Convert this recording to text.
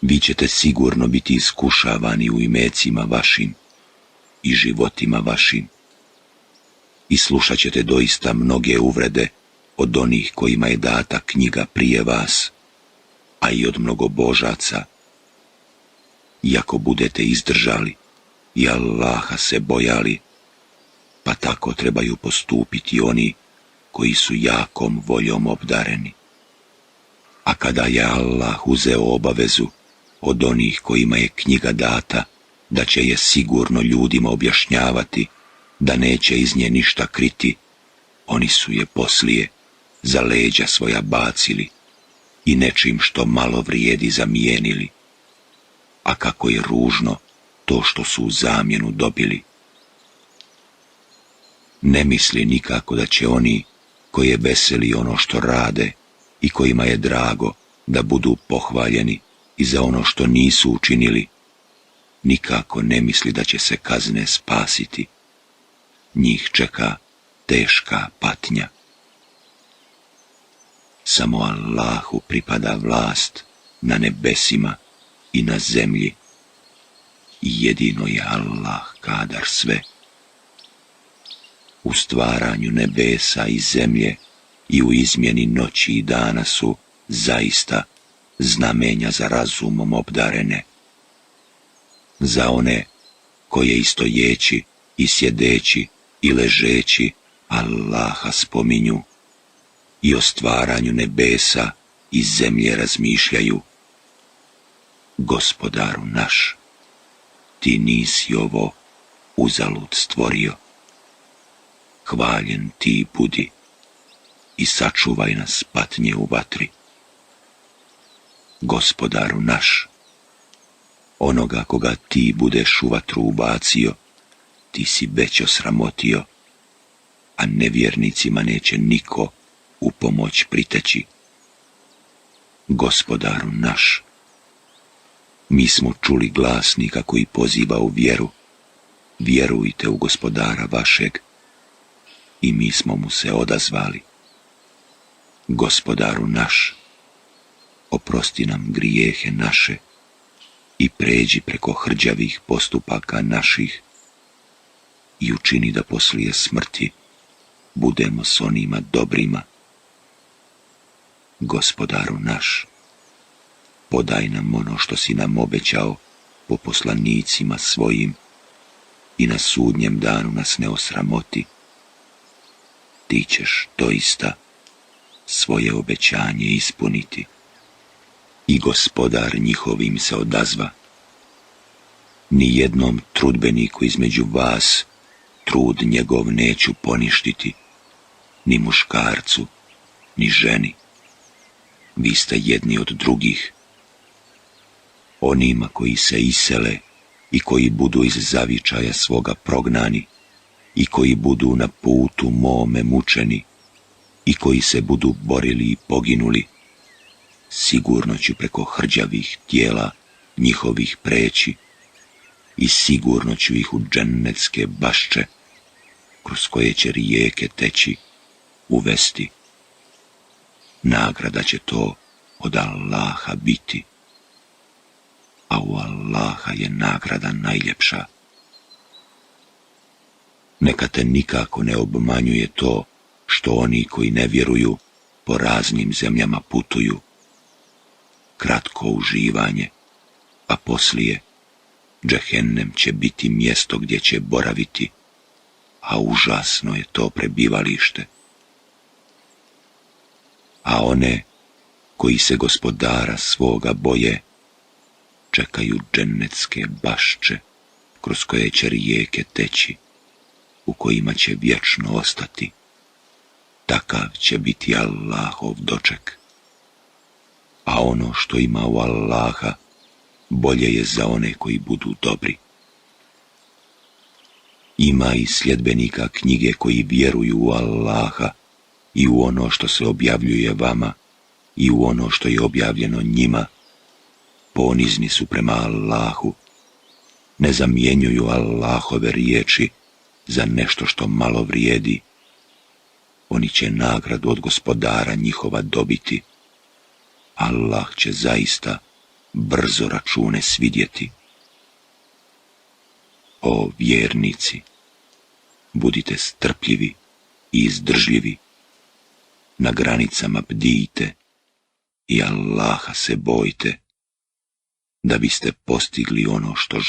vi ćete sigurno biti iskušavani u imecima vašim i životima vašim. I slušat ćete doista mnoge uvrede od onih kojima je data knjiga prije vas, a i od mnogobožaca. Iako budete izdržali i Allaha se bojali, pa tako trebaju postupiti oni koji su jakom voljom obdareni. A kada je Allah uzeo obavezu od onih kojima je knjiga data, da će je sigurno ljudima objašnjavati, da neće iz nje ništa kriti, oni su je poslije za leđa svoja bacili i nečim što malo vrijedi zamijenili. A kako je ružno to što su u zamjenu dobili. Ne misli nikako da će oni koje veseli ono što rade i kojima je drago da budu pohvaljeni i za ono što nisu učinili, nikako ne misli da će se kazne spasiti. Njih čeka teška patnja. Samo Allahu pripada vlast na nebesima i na zemlji i jedino je Allah kadar sve. U stvaranju nebesa i zemlje i u izmjeni noći i dana su zaista znamenja za razumom obdarene. Za one koje i stojeći i sjedeći i ležeći Allaha spominju i o stvaranju nebesa i zemlje razmišljaju. Gospodaru naš, ti nisi ovo uzalud stvorio. Hvaljen ti budi i sačuvaj nas patnje u vatri. Gospodaru naš, onoga koga ti budeš u vatru ubacio, ti si već osramotio, a nevjernicima neće niko u pomoć priteći. Gospodaru naš, mi smo čuli glasnika koji poziva u vjeru, vjerujte u Gospodara vašeg, i mi smo mu se odazvali. Gospodaru naš, oprosti nam grijehe naše i pređi preko hrđavih postupaka naših i učini da poslije smrti budemo s onima dobrima. Gospodaru naš, podaj nam ono što si nam obećao po poslanicima svojim i na sudnjem danu nas ne osramoti. Ti ćeš doista svoje obećanje ispuniti. I Gospodar njihovim se odazva. Ni jednom trudbeniku između vas trud njegov neću poništiti, ni muškarcu, ni ženi. Vi ste jedni od drugih. Onima koji se isele i koji budu iz zavičaja svoga prognani i koji budu na putu mome mučeni i koji se budu borili i poginuli, sigurno ću preko hrđavih tijela njihovih preći i sigurno ću ih u džennetske bašče, kroz koje će rijeke teći, uvesti. Nagrada će to od Allaha biti, a u Allaha je nagrada najljepša. Neka te nikako ne obmanjuje to što oni koji ne vjeruju po raznim zemljama putuju. Kratko uživanje, a poslije džehennem će biti mjesto gdje će boraviti, a užasno je to prebivalište. A one koji se Gospodara svoga boje, čekaju džennetske bašče, kroz koje će rijeke teći, u kojima će vječno ostati. Takav će biti Allahov doček. A ono što ima u Allaha, bolje je za one koji budu dobri. Ima i sljedbenika knjige koji vjeruju u Allaha i u ono što se objavljuje vama i u ono što je objavljeno njima. Ponizni su prema Allahu, ne zamjenjuju Allahove riječi za nešto što malo vrijedi. Oni će nagradu od Gospodara njihova dobiti. Allah će zaista brzo račune svidjeti. O vjernici, budite strpljivi i izdržljivi, na granicama bdijte i Allaha se bojte, da biste postigli ono što želite.